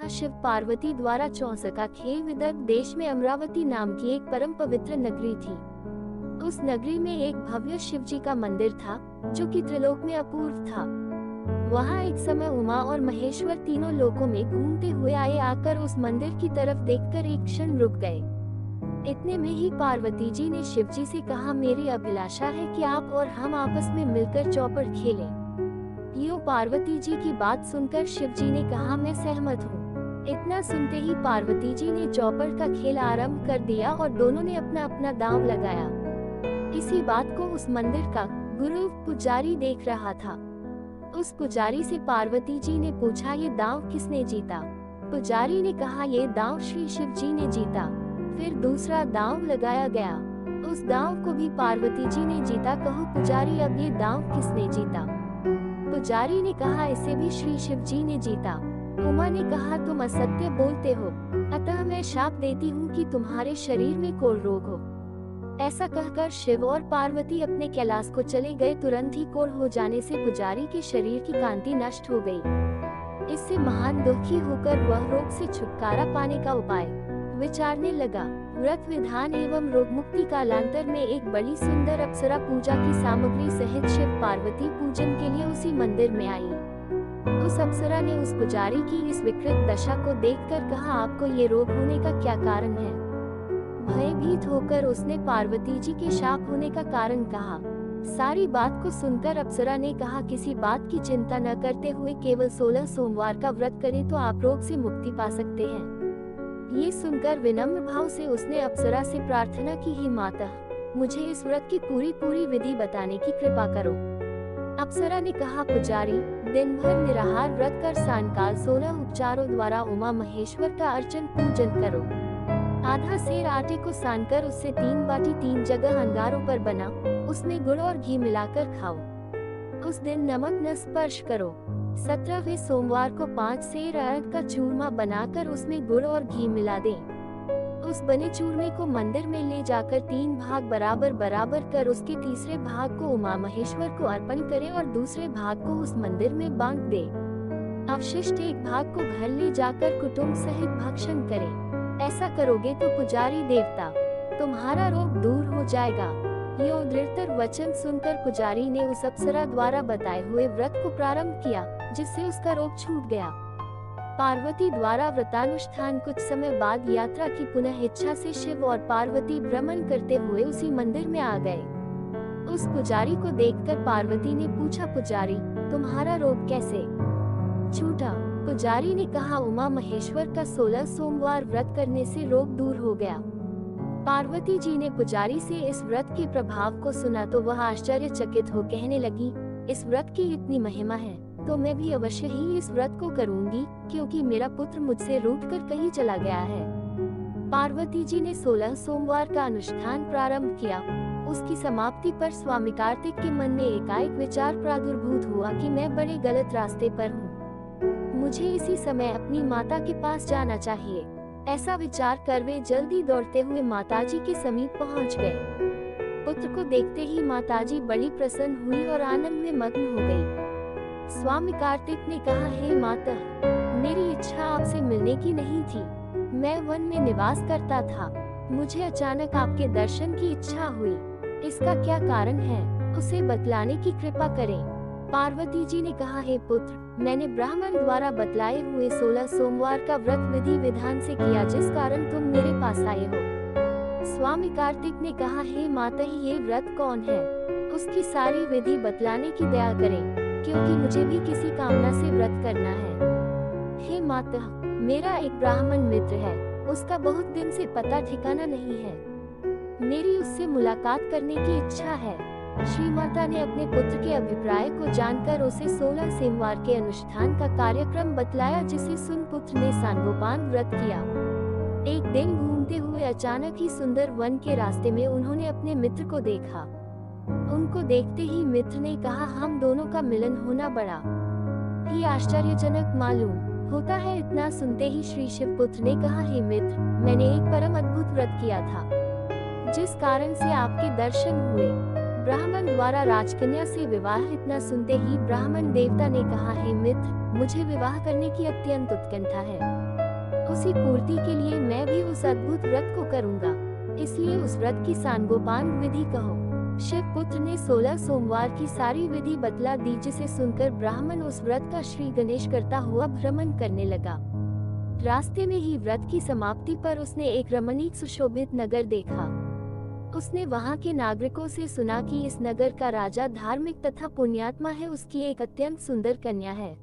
शिव पार्वती द्वारा चौसका खेल विदर्भ देश में अमरावती नाम की एक परम पवित्र नगरी थी। उस नगरी में एक भव्य शिवजी का मंदिर था जो कि त्रिलोक में अपूर्व था। वहाँ एक समय उमा और महेश्वर तीनों लोकों में घूमते हुए आकर उस मंदिर की तरफ देखकर एक क्षण रुक गए। इतने में ही पार्वती जी ने शिवजी से कहा, मेरी अभिलाषा है कि आप और हम आपस में मिलकर चौपड़ खेलें। यूं पार्वती जी की बात सुनकर शिवजी ने कहा, मैं सहमत हूँ। इतना सुनते ही पार्वती जी ने चौपड़ का खेल आरंभ कर दिया और दोनों ने अपना अपना दांव लगाया। इसी बात को उस मंदिर का गुरु पुजारी देख रहा था। उस पुजारी से पार्वती जी ने पूछा, ये दांव किसने जीता? पुजारी ने कहा, ये दांव श्री शिव जी ने जीता। फिर दूसरा दांव लगाया गया, उस दांव को भी पार्वती जी ने जीता। कहो पुजारी, अब ये दांव किसने जीता? पुजारी ने कहा, इसे भी श्री शिव जी ने जीता। उमा ने कहा, तुम असत्य बोलते हो, अतः मैं शाप देती हूँ कि तुम्हारे शरीर में कोढ़ रोग हो। ऐसा कहकर शिव और पार्वती अपने कैलाश को चले गए। तुरंत ही कोढ़ हो जाने से पुजारी के शरीर की कांति नष्ट हो गई। इससे महान दुखी होकर वह रोग से छुटकारा पाने का उपाय विचारने लगा। व्रत विधान एवं रोग मुक्ति कालांतर में एक बड़ी सुंदर अप्सरा पूजा की सामग्री सहित शिव पार्वती पूजन के लिए उसी मंदिर में आई। उस अप्सरा ने उस पुजारी की इस विकृत दशा को देखकर कहा, आपको ये रोग होने का क्या कारण है? भयभीत होकर उसने पार्वती जी के शाप होने का कारण कहा। सारी बात को सुनकर अप्सरा ने कहा, किसी बात की चिंता न करते हुए केवल 16 सोमवार का व्रत करें तो आप रोग से मुक्ति पा सकते हैं। ये सुनकर विनम्र भाव से उसने अप्सरा से प्रार्थना की, ही माता, मुझे इस व्रत की पूरी विधि बताने की कृपा करो। अप्सरा ने कहा, पुजारी, दिन भर निराहार व्रत कर सायंकाल 16 उपचारों द्वारा उमा महेश्वर का अर्चन पूजन करो। आधा सेर आटे को सानकर उससे 3 बाटी 3 जगह अंगारों पर बना, उसमें गुड़ और घी मिलाकर खाओ। उस दिन नमक न स्पर्श करो। 17वें सोमवार को 5 सेर अरहर का चूरमा बनाकर उसमें गुड़ और घी मिला दें। उस बने चूरमे को मंदिर में ले जाकर 3 भाग बराबर कर उसके तीसरे भाग को उमा महेश्वर को अर्पण करें और दूसरे भाग को उस मंदिर में बांट दे। अवशिष्ट एक भाग को घर ले जाकर कुटुंब सहित भक्षण करें। ऐसा करोगे तो पुजारी देवता तुम्हारा रोग दूर हो जाएगा। यो दृढ़तर वचन सुनकर पुजारी ने उस अप्सरा द्वारा बताए हुए व्रत को प्रारंभ किया, जिससे उसका रोग छूट गया। पार्वती द्वारा व्रतानुष्ठान कुछ समय बाद यात्रा की पुनः इच्छा से शिव और पार्वती भ्रमण करते हुए उसी मंदिर में आ गए। उस पुजारी को देखकर पार्वती ने पूछा, पुजारी, तुम्हारा रोग कैसे छूटा? पुजारी ने कहा, उमा महेश्वर का 16 सोमवार व्रत करने से रोग दूर हो गया। पार्वती जी ने पुजारी से इस व्रत के प्रभाव को सुना तो वह आश्चर्यचकित हो कहने लगी, इस व्रत की इतनी महिमा है तो मैं भी अवश्य ही इस व्रत को करूंगी, क्योंकि मेरा पुत्र मुझसे रूठकर कहीं चला गया है। पार्वती जी ने 16 सोमवार का अनुष्ठान प्रारंभ किया। उसकी समाप्ति पर स्वामी कार्तिक के मन में एकाएक विचार प्रादुर्भूत हुआ कि मैं बड़े गलत रास्ते पर हूँ, मुझे इसी समय अपनी माता के पास जाना चाहिए। ऐसा विचार कर वे जल्दी दौड़ते हुए माताजी के समीप पहुँच गए। पुत्र को देखते ही माताजी बड़ी प्रसन्न हुई और आनंद में मग्न हो गई। स्वामी कार्तिक ने कहा, हे माता, मेरी इच्छा आपसे मिलने की नहीं थी। मैं वन में निवास करता था, मुझे अचानक आपके दर्शन की इच्छा हुई। इसका क्या कारण है, उसे बतलाने की कृपा करें। पार्वती जी ने कहा, हे पुत्र, मैंने ब्राह्मण द्वारा बतलाए हुए 16 सोमवार का व्रत विधि विधान से किया, जिस कारण तुम मेरे पास आए हो। स्वामी कार्तिक ने कहा, हे माता, ये व्रत कौन है, उसकी सारी विधि बतलाने की दया करें, क्योंकि मुझे भी किसी कामना से व्रत करना है। हे माता, मेरा एक ब्राह्मण मित्र है, उसका बहुत दिन से पता ठिकाना नहीं है, मेरी उससे मुलाकात करने की इच्छा है। श्री माता ने अपने पुत्र के अभिप्राय को जानकर उसे 16 सोमवार के अनुष्ठान का कार्यक्रम बतलाया, जिसे सुन पुत्र ने सांगोपांग व्रत किया। एक दिन घूमते हुए अचानक ही सुंदर वन के रास्ते में उन्होंने अपने मित्र को देखा। उनको देखते ही मित्र ने कहा, हम दोनों का मिलन होना बड़ा ही आश्चर्यजनक मालूम होता है। इतना सुनते ही श्री शिव पुत्र ने कहा, हे मित्र, मैंने एक परम अद्भुत व्रत किया था, जिस कारण से आपके दर्शन हुए। ब्राह्मण द्वारा राजकन्या से विवाह। इतना सुनते ही ब्राह्मण देवता ने कहा, हे मित्र, मुझे विवाह करने की अत्यंत उत्कंठा है। उसी पूर्ति के लिए मैं भी उस अद्भुत व्रत को करूंगा, इसलिए उस व्रत की सांगोपांग विधि कहो। शिव पुत्र ने 16 सोमवार की सारी विधि बतला दी, जिसे सुनकर ब्राह्मण उस व्रत का श्री गणेश करता हुआ भ्रमण करने लगा। रास्ते में ही व्रत की समाप्ति पर उसने एक रमणीक सुशोभित नगर देखा। उसने वहां के नागरिकों से सुना कि इस नगर का राजा धार्मिक तथा पुण्यात्मा है, उसकी एक अत्यंत सुंदर कन्या है।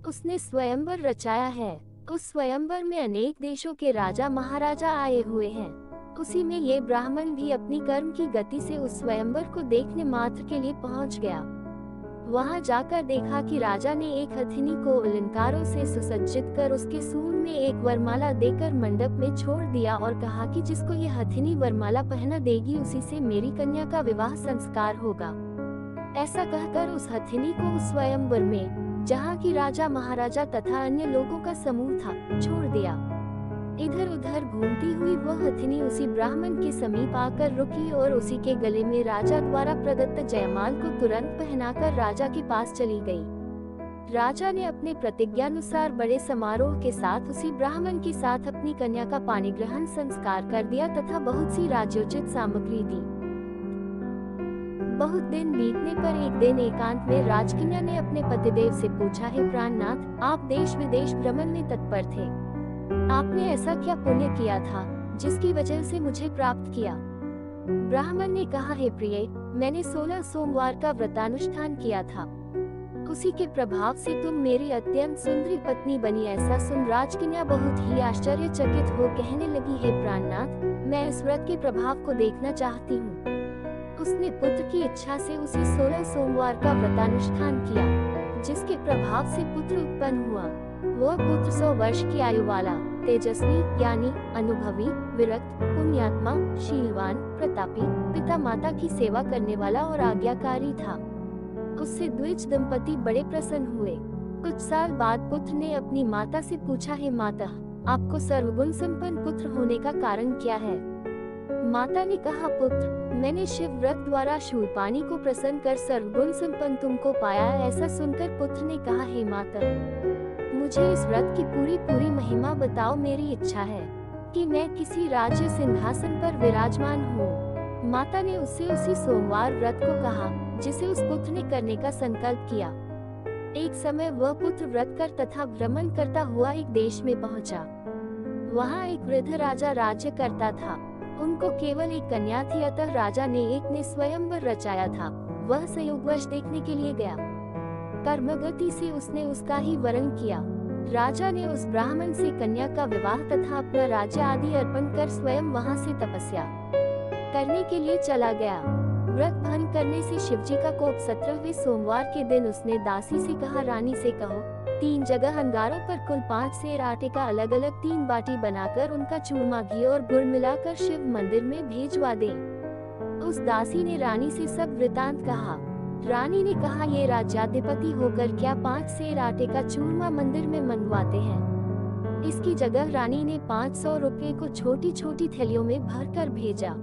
उसने स्वयंवर रचाया है। उस स्वयंवर में अनेक देशों के राजा महाराजा आए हुए हैं। उसी में ये ब्राह्मण भी अपनी कर्म की गति से उस स्वयंवर को देखने मात्र के लिए पहुंच गया। वहां जाकर देखा कि राजा ने एक हथिनी को अलंकारों से सुसज्जित कर उसके सूंड में एक वरमाला देकर मंडप में छोड़ दिया और कहा कि जिसको ये हथिनी वरमाला पहना देगी उसी से मेरी कन्या का विवाह संस्कार होगा। ऐसा कहकर उस हथिनी को उस स्वयंवर में, जहाँ की राजा महाराजा तथा अन्य लोगों का समूह था, छोड़ दिया। इधर उधर घूमती हुई वह हथिनी उसी ब्राह्मण के समीप आकर रुकी और उसी के गले में राजा द्वारा प्रदत्त जयमाल को तुरंत पहनाकर राजा के पास चली गई। राजा ने अपने प्रतिज्ञानुसार बड़े समारोह के साथ उसी ब्राह्मण के साथ अपनी कन्या का पाणी ग्रहण संस्कार कर दिया तथा बहुत सी राज्योचित सामग्री दी। बहुत दिन बीतने पर एक दिन एकांत में राजकन्या ने अपने पतिदेव से पूछा, हे प्राणनाथ, आप देश विदेश भ्रमण में तत्पर थे, आपने ऐसा क्या पुण्य किया था जिसकी वजह से मुझे प्राप्त किया? ब्राह्मण ने कहा, हे प्रिय, मैंने 16 सोमवार का व्रतानुष्ठान किया था, उसी के प्रभाव से तुम मेरी अत्यंत सुंदरी पत्नी बनी। ऐसा सुन राजकन्या बहुत ही आश्चर्यचकित हो कहने लगी, हे प्राणनाथ, मैं इस व्रत के प्रभाव को देखना चाहती हूँ। उसने पुत्र की इच्छा से उसी 16 सोमवार का व्रतानुष्ठान किया, जिसके प्रभाव से पुत्र उत्पन्न हुआ। वह पुत्र 100 वर्ष की आयु वाला, तेजस्वी, ज्ञानी, अनुभवी, विरक्त, पुण्यात्मा, शीलवान, प्रतापी, पिता माता की सेवा करने वाला और आज्ञाकारी था। उससे द्विज दंपति बड़े प्रसन्न हुए। कुछ साल बाद पुत्र ने अपनी माता से पूछा, हे माता, आपको सर्वगुण संपन्न पुत्र होने का कारण क्या है? माता ने कहा, पुत्र, मैंने शिव व्रत द्वारा शूरपाणी को प्रसन्न कर सर्वगुण संपन्न तुमको पाया। ऐसा सुनकर पुत्र ने कहा, हे माता, मुझे इस व्रत की पूरी महिमा बताओ। मेरी इच्छा है कि मैं किसी राज्य सिंहासन पर विराजमान हूँ। माता ने उससे उसी सोमवार व्रत को कहा, जिसे उस पुत्र ने करने का संकल्प किया। एक समय वह पुत्र व्रत कर तथा भ्रमण करता हुआ एक देश में पहुंचा। वहां एक वृद्ध राजा राज्य करता था। उनको केवल एक कन्या थी, अतः राजा ने एक ने स्वयंवर रचाया था। वह संयोगवश देखने के लिए गया। कर्मगति से उसने उसका ही वरण किया। राजा ने उस ब्राह्मण से कन्या का विवाह तथा अपना राज्य आदि अर्पण कर स्वयं वहां से तपस्या करने के लिए चला गया। व्रत भंग करने से शिवजी का कोप 17वें सोमवार के दिन उसने दासी से कहा, रानी से कहो 3 जगह अंगारों पर कुल 5 सेर आटे का अलग अलग 3 बाटी बनाकर उनका चूरमा, घी और गुड़ मिलाकर शिव मंदिर में भेजवा दे। उस दासी ने रानी से सब वृतांत कहा। रानी ने कहा, ये राज्याधिपति होकर क्या 5 सेर आटे का चूरमा मंदिर में मंगवाते हैं? इसकी जगह रानी ने 500 रुपए को छोटी छोटी थैलियों में भरकर भेजा।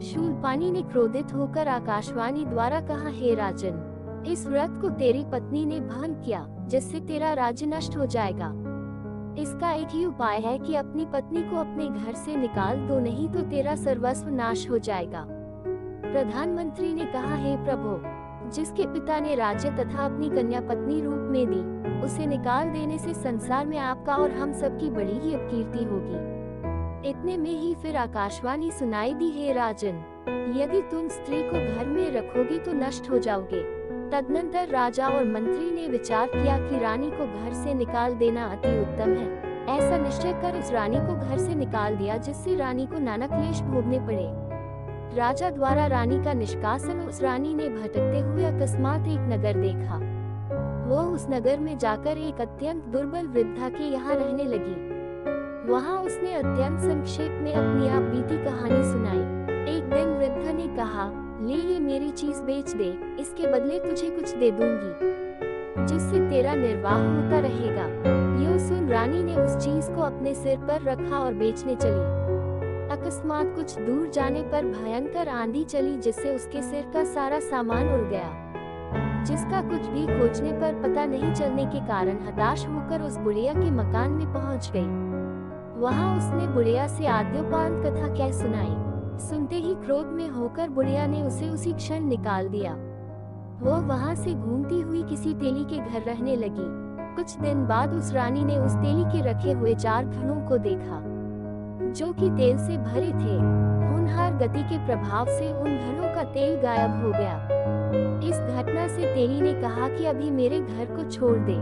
शूलपाणी ने क्रोधित होकर आकाशवाणी द्वारा कहा, हे राजन, इस व्रत को तेरी पत्नी ने भंग किया, जिससे तेरा राज्य नष्ट हो जाएगा। इसका एक ही उपाय है कि अपनी पत्नी को अपने घर से निकाल दो, नहीं तो तेरा सर्वस्व नाश हो जाएगा। प्रधानमंत्री ने कहा, हे प्रभु, जिसके पिता ने राज्य तथा अपनी कन्या पत्नी रूप में दी, उसे निकाल देने से संसार में आपका और हम सबकी बड़ी ही अपकीर्ति होगी। इतने में ही फिर आकाशवाणी सुनाई दी, हे राजन, यदि तुम स्त्री को घर में रखोगी तो नष्ट हो जाओगे। तदनंतर राजा और मंत्री ने विचार किया कि रानी को घर से निकाल देना अति उत्तम है। ऐसा निश्चय कर उस रानी को घर से निकाल दिया, जिससे रानी को नाना क्लेश भोगने पड़े। राजा द्वारा रानी का निष्कासन। उस रानी ने भटकते हुए अकस्मात एक नगर देखा। वो उस नगर में जाकर एक अत्यंत दुर्बल वृद्धा के यहाँ रहने लगी। वहाँ उसने अत्यंत संक्षेप में अपनी आप बीती कहानी सुनाई। एक दिन वृद्धा ने कहा, ले ये मेरी चीज बेच दे, इसके बदले तुझे कुछ दे दूंगी, जिससे तेरा निर्वाह होता रहेगा। यूं सुन रानी ने उस चीज को अपने सिर पर रखा और बेचने चली। अकस्मात कुछ दूर जाने पर भयंकर आंधी चली, जिससे उसके सिर का सारा सामान उड़ गया। जिसका कुछ भी खोजने पर पता नहीं चलने के कारण हताश होकर उस बुढ़िया के मकान में पहुंच गई। वहां उसने बुढ़िया से आद्योपांत कथा कह सुनाई। सुनते ही क्रोध में होकर बुढ़िया ने उसे उसी क्षण निकाल दिया। वो वहां से घूमती हुई किसी तेली के घर रहने लगी। कुछ दिन बाद उस रानी ने उस तेली के रखे हुए 4 घड़ों को देखा, जो कि तेल से भरे थे। होनहार गति के प्रभाव से उन घड़ों का तेल गायब हो गया। इस घटना से तेली ने कहा कि अभी मेरे घर को छोड़ दे,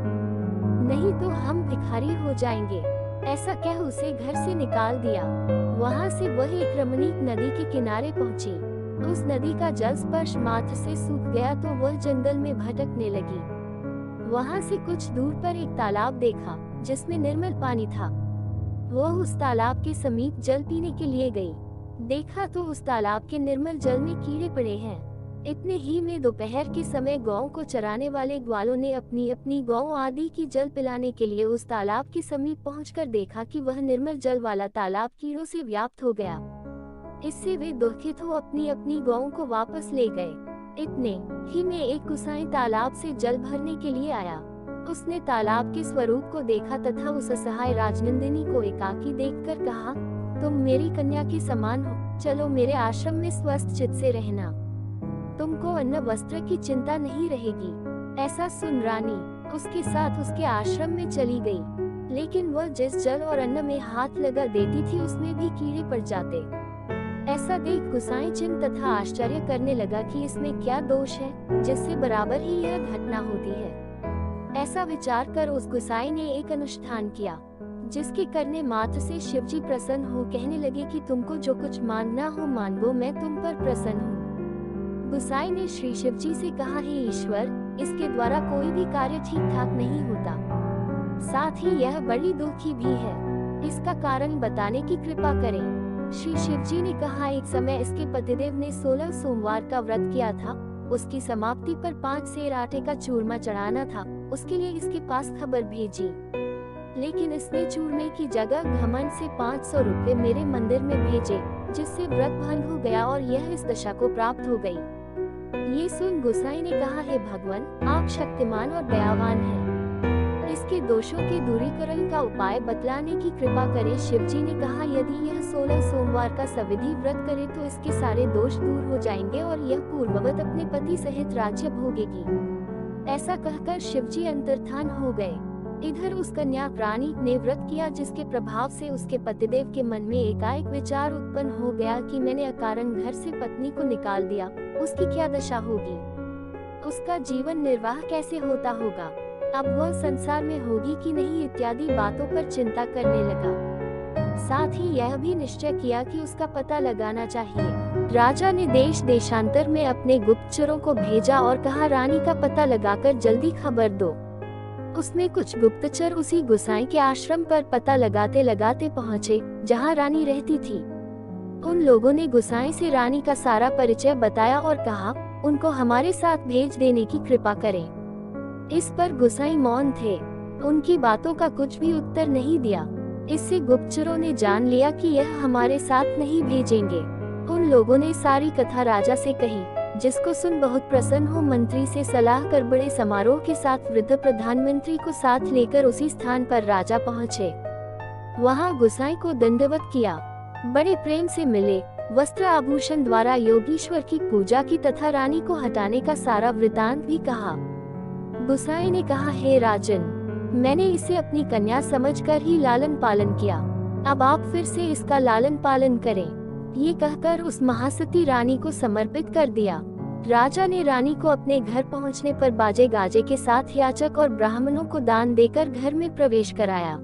नहीं तो हम भिखारी हो जाएंगे। ऐसा कह उसे घर से निकाल दिया। वहां से वह एक रमणीक नदी के किनारे पहुंची। उस नदी का जल स्पर्श मात्र से सूख गया तो वह जंगल में भटकने लगी। वहां से कुछ दूर पर एक तालाब देखा जिसमें निर्मल पानी था। वह उस तालाब के समीप जल पीने के लिए गई। देखा तो उस तालाब के निर्मल जल में कीड़े पड़े हैं। इतने ही में दोपहर के समय गौ को चराने वाले ग्वालों ने अपनी अपनी गौ आदि की जल पिलाने के लिए उस तालाब के समीप पहुंचकर देखा कि वह निर्मल जल वाला तालाब कीड़ों से व्याप्त हो गया। इससे वे दुखित हो अपनी अपनी गौओं को वापस ले गए। इतने ही में एक गुसाई तालाब से जल भरने के लिए आया। उसने तालाब के स्वरूप को देखा तथा उस असहाय राजनंदिनी को एकाकी देखकर कहा, तुम मेरी कन्या के समान हो, चलो मेरे आश्रम में स्वस्थ चित्त से रहना। तुमको अन्न वस्त्र की चिंता नहीं रहेगी। ऐसा सुन रानी उसके साथ उसके आश्रम में चली गई। लेकिन वह जिस जल और अन्न में हाथ लगा देती थी उसमें भी कीड़े पड़ जाते। ऐसा देख गुसाई चिंत तथा आश्चर्य करने लगा कि इसमें क्या दोष है जिससे बराबर ही यह घटना होती है। ऐसा विचार कर उस गुसाई ने एक अनुष्ठान किया, जिसके करने मात्र से शिवजी प्रसन्न हो कहने लगे कि तुमको जो कुछ मांगना हो मांगो, मैं तुम पर प्रसन्न हूँ। गुसाई ने श्री शिवजी से कहा, हे ईश्वर, इसके द्वारा कोई भी कार्य ठीक ठाक नहीं होता, साथ ही यह बड़ी दुखी भी है। इसका कारण बताने की कृपा करें। श्री शिवजी ने कहा, एक समय इसके पतिदेव ने 16 सोमवार का व्रत किया था। उसकी समाप्ति पर 5 सेर आटे का चूरमा चढ़ाना था। उसके लिए इसके पास खबर भेजी, लेकिन इसने चूरमे की जगह घमंड से 500 रुपए मेरे मंदिर में भेजे, जिससे व्रत भंग हो गया और यह इस दशा को प्राप्त हो गई। ये सुन गुसाई ने कहा, हे भगवान, आप शक्तिमान और दयावान हैं। इसके दोषों के दूरीकरण का उपाय बतलाने की कृपा करें। शिवजी ने कहा, यदि यह 16 सोमवार का सविधि व्रत करे तो इसके सारे दोष दूर हो जाएंगे और यह पूर्ववत अपने पति सहित राज्य भोगेगी। ऐसा कहकर शिवजी अंतर्धान हो गए। इधर उस कन्या रानी ने व्रत किया, जिसके प्रभाव से उसके पतिदेव के मन में एकाएक विचार उत्पन्न हो गया कि मैंने अकारण घर से पत्नी को निकाल दिया, उसकी क्या दशा होगी, उसका जीवन निर्वाह कैसे होता होगा, अब वह संसार में होगी कि नहीं, इत्यादि बातों पर चिंता करने लगा। साथ ही यह भी निश्चय किया कि उसका पता लगाना चाहिए। राजा ने देश देशांतर में अपने गुप्तचरों को भेजा और कहा, रानी का पता लगाकर जल्दी खबर दो। उसमें कुछ गुप्तचर उसी गुसाई के आश्रम पर पता लगाते लगाते पहुँचे जहाँ रानी रहती थी। उन लोगों ने गुसाई से रानी का सारा परिचय बताया और कहा, उनको हमारे साथ भेज देने की कृपा करें। इस पर गुसाई मौन थे, उनकी बातों का कुछ भी उत्तर नहीं दिया। इससे गुप्तचरों ने जान लिया कि यह हमारे साथ नहीं भेजेंगे। उन लोगों ने सारी कथा राजा से कही, जिसको सुन बहुत प्रसन्न हो मंत्री से सलाह कर बड़े समारोह के साथ वृद्ध प्रधानमंत्री को साथ लेकर उसी स्थान पर राजा पहुँचे। वहाँ गुसाई को दंडवत किया, बड़े प्रेम से मिले, वस्त्र आभूषण द्वारा योगीश्वर की पूजा की तथा रानी को हटाने का सारा वृतांत भी कहा। गुसाई ने कहा, हे राजन, मैंने इसे अपनी कन्या समझकर ही लालन पालन किया, अब आप फिर से इसका लालन पालन करें। ये कहकर उस महासती रानी को समर्पित कर दिया। राजा ने रानी को अपने घर पहुंचने पर बाजे गाजे के साथ याचक और ब्राह्मणों को दान देकर घर में प्रवेश कराया।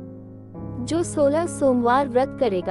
जो 16 सोमवार व्रत करेगा